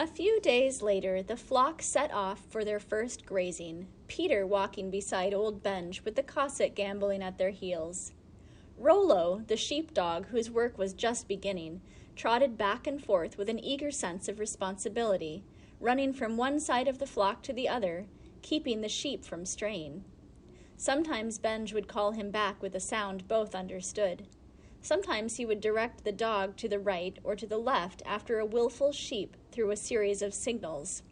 A few days later, the flock set off for their first grazing, Peter walking beside old Benj with the Cossack gamboling at their heels. Rollo, the sheepdog whose work was just beginning, trotted back and forth with an eager sense of responsibility, running from one side of the flock to the other, keeping the sheep from straying. Sometimes Benj would call him back with a sound both understood. Sometimes he would direct the dog to the right or to the left after a willful sheep through a series of signals.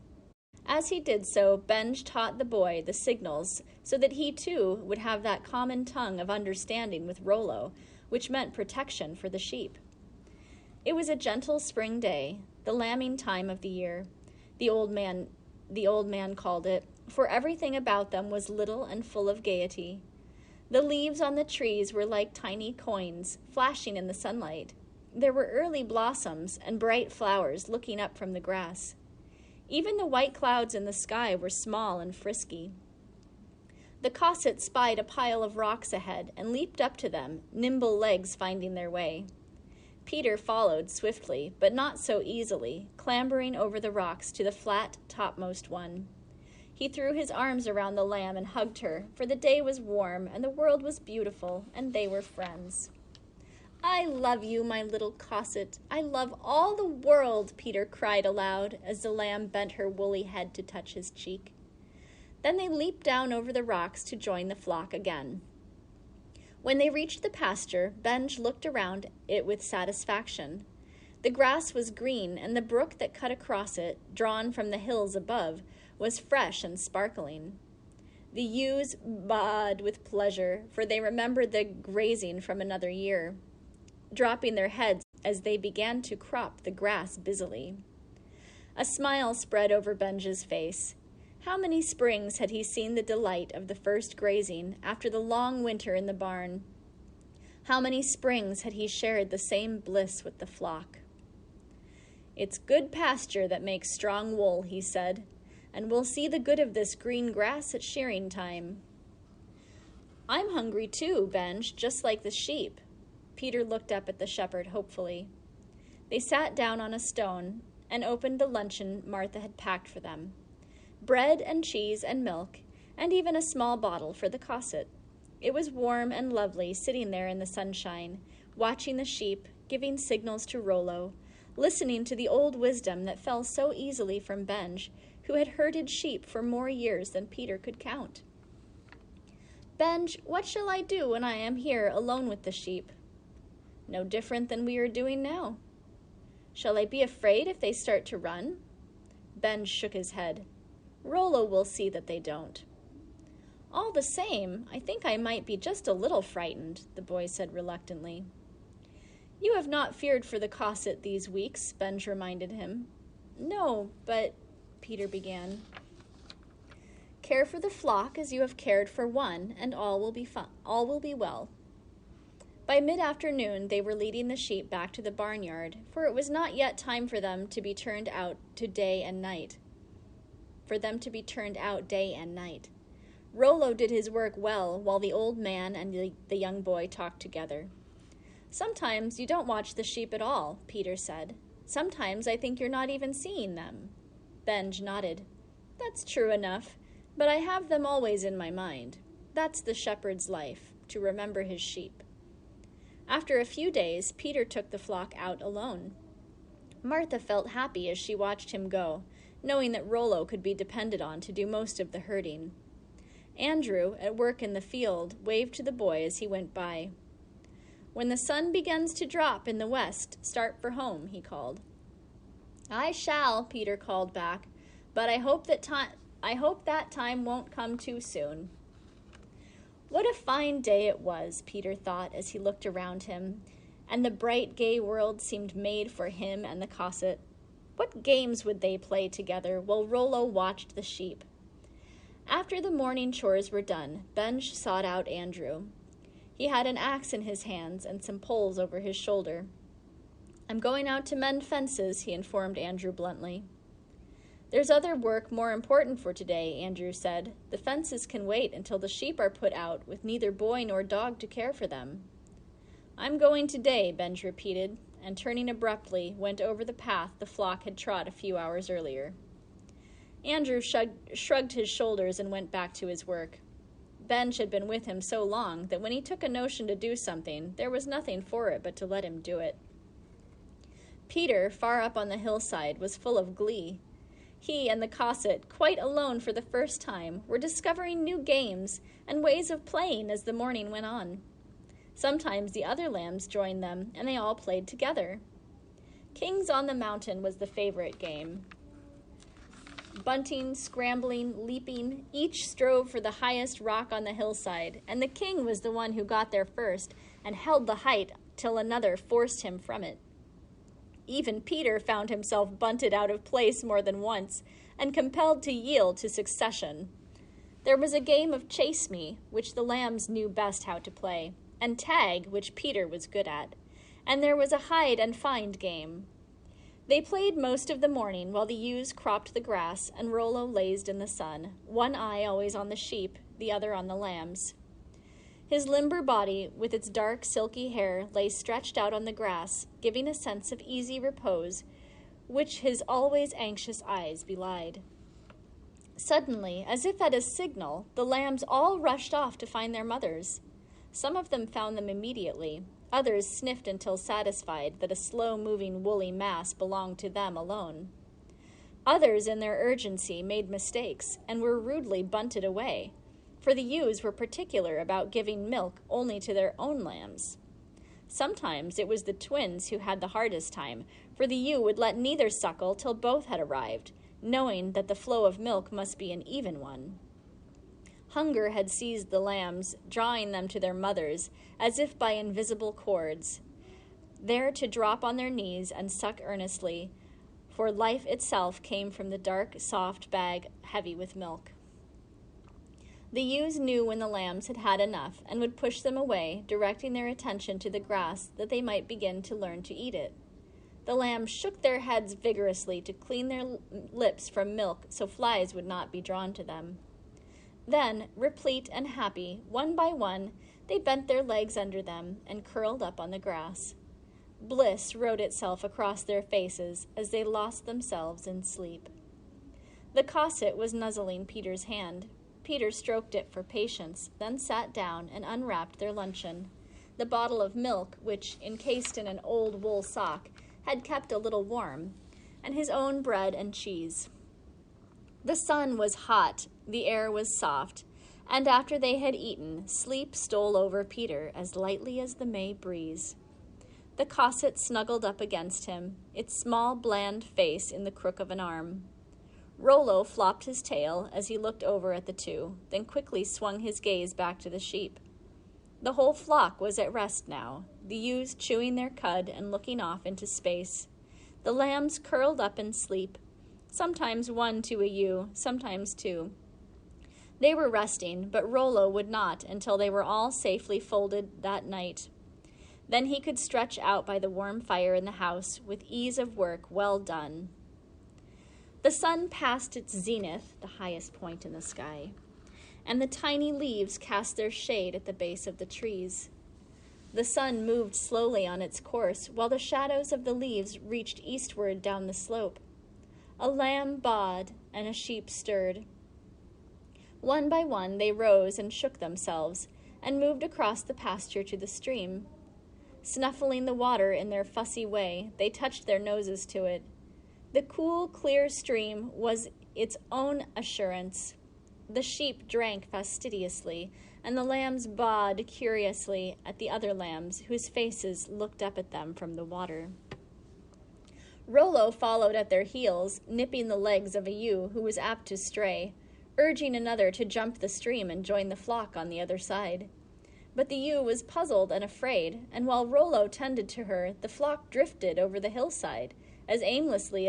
As he did so, Benj taught the boy the signals so that he too would have that common tongue of understanding with Rollo, which meant protection for the sheep. It was a gentle spring day, the lambing time of the year, the old man called it, for everything about them was little and full of gaiety. The leaves on the trees were like tiny coins, flashing in the sunlight. There were early blossoms and bright flowers looking up from the grass. Even the white clouds in the sky were small and frisky. The Cossack spied a pile of rocks ahead and leaped up to them, nimble legs finding their way. Peter followed swiftly, but not so easily, clambering over the rocks to the flat, topmost one. He threw his arms around the lamb and hugged her, for the day was warm and the world was beautiful, and they were friends. "I love you, my little Cossack. I love all the world," Peter cried aloud as the lamb bent her woolly head to touch his cheek. Then they leaped down over the rocks to join the flock again. When they reached the pasture, Benj looked around it with satisfaction. The grass was green, and the brook that cut across it, drawn from the hills above, was fresh and sparkling. The ewes baaed with pleasure, for they remembered the grazing from another year, dropping their heads as they began to crop the grass busily. A smile spread over Benj's face. How many springs had he seen the delight of the first grazing after the long winter in the barn? How many springs had he shared the same bliss with the flock? "It's good pasture that makes strong wool," he said, "and we'll see the good of this green grass at shearing time." "I'm hungry too, Benj, just like the sheep." Peter looked up at the shepherd hopefully. They sat down on a stone and opened the luncheon Martha had packed for them. Bread and cheese and milk, and even a small bottle for the Cossack. It was warm and lovely sitting there in the sunshine, watching the sheep, giving signals to Rollo, listening to the old wisdom that fell so easily from Benj, who had herded sheep for more years than Peter could count. "Benj, what shall I do when I am here alone with the sheep?" "No different than we are doing now." "Shall I be afraid if they start to run?" Benj shook his head. "Rollo will see that they don't." "All the same, I think I might be just a little frightened," the boy said reluctantly. "You have not feared for the Cossack these weeks," Benj reminded him. "No, but," Peter began. "Care for the flock as you have cared for one, and all will be well." By mid-afternoon, they were leading the sheep back to the barnyard, for it was not yet time for them to be turned out day and night. Rollo did his work well while the old man and the young boy talked together. "Sometimes you don't watch the sheep at all," Peter said. "Sometimes I think you're not even seeing them." Benj nodded. "That's true enough, but I have them always in my mind. That's the shepherd's life, to remember his sheep." After a few days, Peter took the flock out alone. Martha felt happy as she watched him go, knowing that Rollo could be depended on to do most of the herding. Andrew, at work in the field, waved to the boy as he went by. "When the sun begins to drop in the west, start for home," he called. "I shall," Peter called back, "but I hope that time won't come too soon." What a fine day it was, Peter thought as he looked around him, and the bright, gay world seemed made for him and the Cossack. What games would they play together while Rollo watched the sheep? After the morning chores were done, Benj sought out Andrew. He had an axe in his hands and some poles over his shoulder. "I'm going out to mend fences," he informed Andrew bluntly. "There's other work more important for today," Andrew said. "The fences can wait until the sheep are put out with neither boy nor dog to care for them." "I'm going today," Benj repeated. and turning abruptly, went over the path the flock had trod a few hours earlier. Andrew shrugged his shoulders and went back to his work. Benj had been with him so long that when he took a notion to do something, there was nothing for it but to let him do it. Peter, far up on the hillside, was full of glee. He and the Cosset, quite alone for the first time, were discovering new games and ways of playing as the morning went on. Sometimes the other lambs joined them, and they all played together. Kings on the Mountain was the favorite game. Bunting, scrambling, leaping, each strove for the highest rock on the hillside, and the king was the one who got there first and held the height till another forced him from it. Even Peter found himself bunted out of place more than once and compelled to yield to succession. There was a game of Chase Me, which the lambs knew best how to play, and tag, which Peter was good at, and there was a hide and find game. They played most of the morning while the ewes cropped the grass and Rollo lazed in the sun, one eye always on the sheep, the other on the lambs. His limber body, with its dark, silky hair, lay stretched out on the grass, giving a sense of easy repose, which his always anxious eyes belied. Suddenly, as if at a signal, the lambs all rushed off to find their mothers. Some of them found them immediately. Others sniffed until satisfied that a slow-moving woolly mass belonged to them alone. Others, in their urgency, made mistakes and were rudely bunted away, for the ewes were particular about giving milk only to their own lambs. Sometimes it was the twins who had the hardest time, for the ewe would let neither suckle till both had arrived, knowing that the flow of milk must be an even one. Hunger had seized the lambs, drawing them to their mothers, as if by invisible cords, there to drop on their knees and suck earnestly, for life itself came from the dark, soft bag heavy with milk. The ewes knew when the lambs had had enough and would push them away, directing their attention to the grass that they might begin to learn to eat it. The lambs shook their heads vigorously to clean their lips from milk so flies would not be drawn to them. Then, replete and happy, one by one, they bent their legs under them and curled up on the grass. Bliss wrote itself across their faces as they lost themselves in sleep. The Cosset was nuzzling Peter's hand. Peter stroked it for patience, then sat down and unwrapped their luncheon, the bottle of milk, which, encased in an old wool sock, had kept a little warm, and his own bread and cheese. The sun was hot, the air was soft, and after they had eaten, sleep stole over Peter as lightly as the May breeze. The Cosset snuggled up against him, its small, bland face in the crook of an arm. Rollo flopped his tail as he looked over at the two, then quickly swung his gaze back to the sheep. The whole flock was at rest now, the ewes chewing their cud and looking off into space, the lambs curled up in sleep, sometimes one to a ewe, sometimes two. They were resting, but Rollo would not until they were all safely folded that night. Then he could stretch out by the warm fire in the house with ease of work well done. The sun passed its zenith, the highest point in the sky, and the tiny leaves cast their shade at the base of the trees. The sun moved slowly on its course, while the shadows of the leaves reached eastward down the slope. A lamb baaed, and a sheep stirred. One by one they rose and shook themselves, and moved across the pasture to the stream. Snuffling the water in their fussy way, they touched their noses to it. The cool, clear stream was its own assurance. The sheep drank fastidiously, and the lambs baaed curiously at the other lambs, whose faces looked up at them from the water. Rollo followed at their heels, nipping the legs of a ewe who was apt to stray, urging another to jump the stream and join the flock on the other side. But the ewe was puzzled and afraid, and while Rollo tended to her, the flock drifted over the hillside, as aimlessly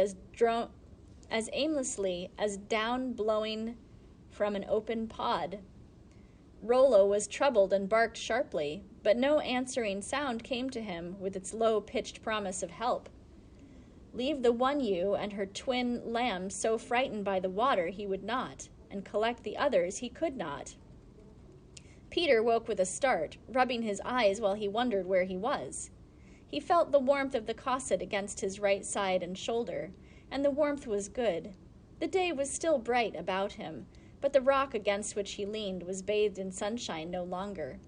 as down blowing from an open pod. Rollo was troubled and barked sharply, but no answering sound came to him with its low-pitched promise of help. Leave the one ewe and her twin lambs so frightened by the water he would not, and collect the others he could not. Peter woke with a start, rubbing his eyes while he wondered where he was. He felt the warmth of the cosset against his right side and shoulder, and the warmth was good. The day was still bright about him, but the rock against which he leaned was bathed in sunshine no longer.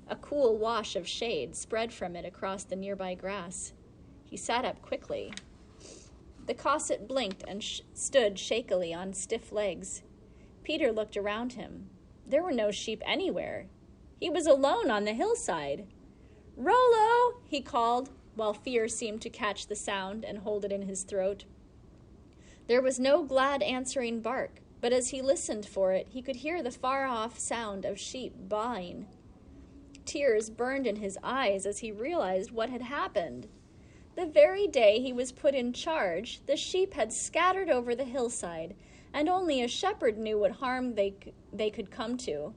A cool wash of shade spread from it across the nearby grass. He sat up quickly. The cosset blinked and stood shakily on stiff legs. Peter looked around him. There were no sheep anywhere. He was alone on the hillside. "Rollo!" he called, while fear seemed to catch the sound and hold it in his throat. There was no glad answering bark, but as he listened for it, he could hear the far-off sound of sheep baaing. Tears burned in his eyes as he realized what had happened. The very day he was put in charge, the sheep had scattered over the hillside, and only a shepherd knew what harm they could come to.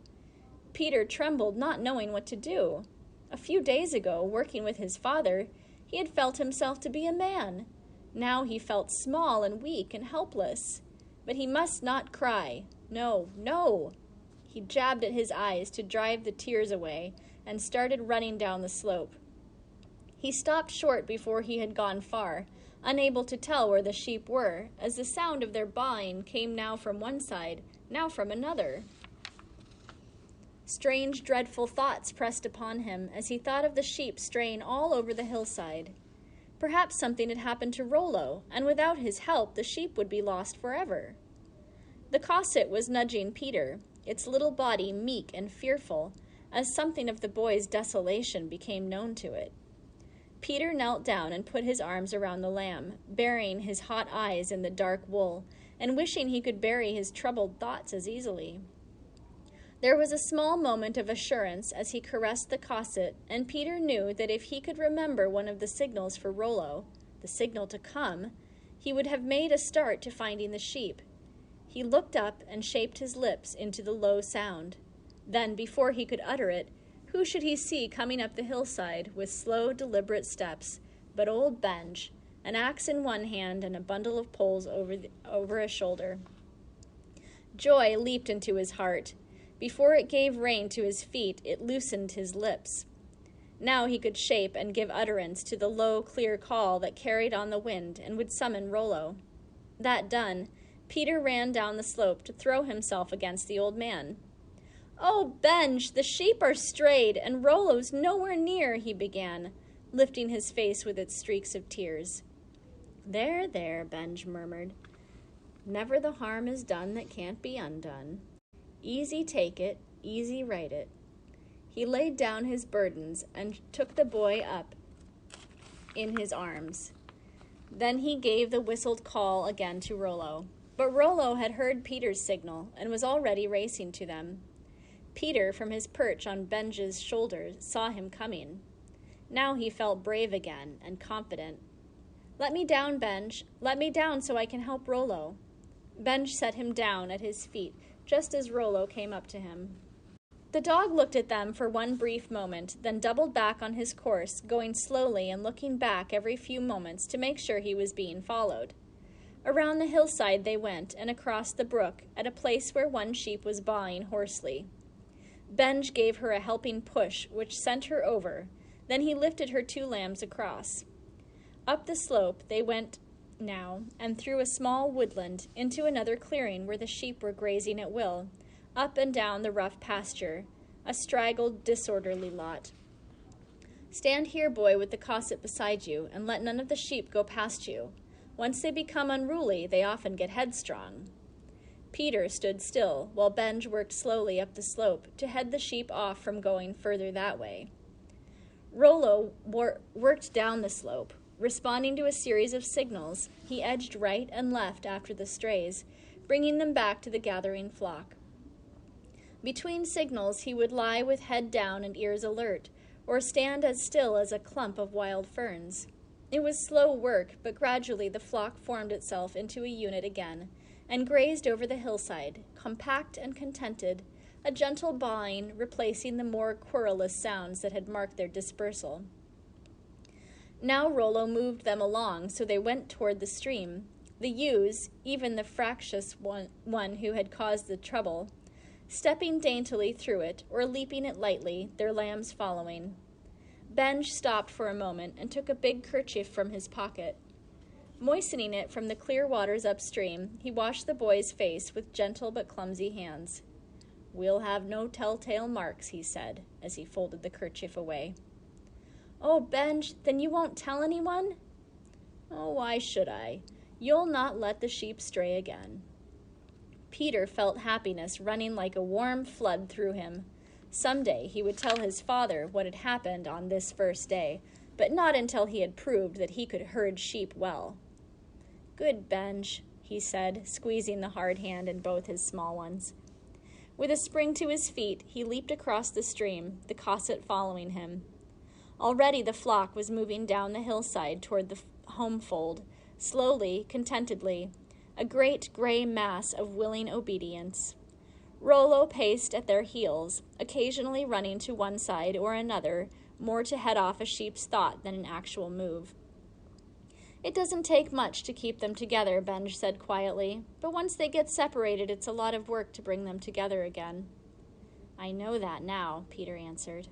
Peter trembled, not knowing what to do. A few days ago, working with his father, he had felt himself to be a man. Now he felt small and weak and helpless. But he must not cry. No, no! He jabbed at his eyes to drive the tears away and started running down the slope. He stopped short before he had gone far, unable to tell where the sheep were, as the sound of their baaing came now from one side, now from another. Strange, dreadful thoughts pressed upon him as he thought of the sheep straying all over the hillside. Perhaps something had happened to Rollo, and without his help the sheep would be lost forever. The cosset was nudging Peter, its little body meek and fearful, as something of the boy's desolation became known to it. Peter knelt down and put his arms around the lamb, burying his hot eyes in the dark wool, and wishing he could bury his troubled thoughts as easily. There was a small moment of assurance as he caressed the cosset, and Peter knew that if he could remember one of the signals for Rollo, the signal to come, he would have made a start to finding the sheep. He looked up and shaped his lips into the low sound. Then, before he could utter it, who should he see coming up the hillside with slow, deliberate steps but old Benj, an axe in one hand and a bundle of poles over a shoulder. Joy leaped into his heart. Before it gave rein to his feet, it loosened his lips. Now he could shape and give utterance to the low, clear call that carried on the wind and would summon Rollo. That done, Peter ran down the slope to throw himself against the old man. "Oh, Benj, the sheep are strayed, and Rollo's nowhere near," he began, lifting his face with its streaks of tears. "There, there," Benj murmured. "Never the harm is done that can't be undone. Easy take it, easy write it." He laid down his burdens and took the boy up in his arms. Then he gave the whistled call again to Rollo. But Rollo had heard Peter's signal and was already racing to them. Peter, from his perch on Benj's shoulder, saw him coming. Now he felt brave again and confident. "Let me down, Benj. Let me down so I can help Rollo." Benj set him down at his feet just as Rollo came up to him. The dog looked at them for one brief moment, then doubled back on his course, going slowly and looking back every few moments to make sure he was being followed. Around the hillside they went, and across the brook, at a place where one sheep was baaing hoarsely. Benj gave her a helping push, which sent her over. Then he lifted her 2 lambs across. Up the slope they went now, and through a small woodland, into another clearing where the sheep were grazing at will, up and down the rough pasture, a straggled, disorderly lot. "Stand here, boy, with the cosset beside you, and let none of the sheep go past you. Once they become unruly, they often get headstrong." Peter stood still, while Benj worked slowly up the slope to head the sheep off from going further that way. Rollo worked down the slope. Responding to a series of signals, he edged right and left after the strays, bringing them back to the gathering flock. Between signals, he would lie with head down and ears alert, or stand as still as a clump of wild ferns. It was slow work, but gradually the flock formed itself into a unit again, and grazed over the hillside, compact and contented, a gentle baaing replacing the more querulous sounds that had marked their dispersal. Now Rollo moved them along, so they went toward the stream. The ewes, even the fractious one who had caused the trouble, stepping daintily through it or leaping it lightly, their lambs following. Benj stopped for a moment and took a big kerchief from his pocket. Moistening it from the clear waters upstream, he washed the boy's face with gentle but clumsy hands. "We'll have no telltale marks," he said, as he folded the kerchief away. "Oh, Benj, then you won't tell anyone?" "Oh, why should I? You'll not let the sheep stray again." Peter felt happiness running like a warm flood through him. Someday he would tell his father what had happened on this first day, but not until he had proved that he could herd sheep well. "Good Benj," he said, squeezing the hard hand in both his small ones. With a spring to his feet, he leaped across the stream, the Cosset following him. Already the flock was moving down the hillside toward the home fold, slowly, contentedly, a great gray mass of willing obedience. Rollo paced at their heels, occasionally running to one side or another, more to head off a sheep's thought than an actual move. "It doesn't take much to keep them together," Benj said quietly, "but once they get separated, it's a lot of work to bring them together again." "I know that now," Peter answered.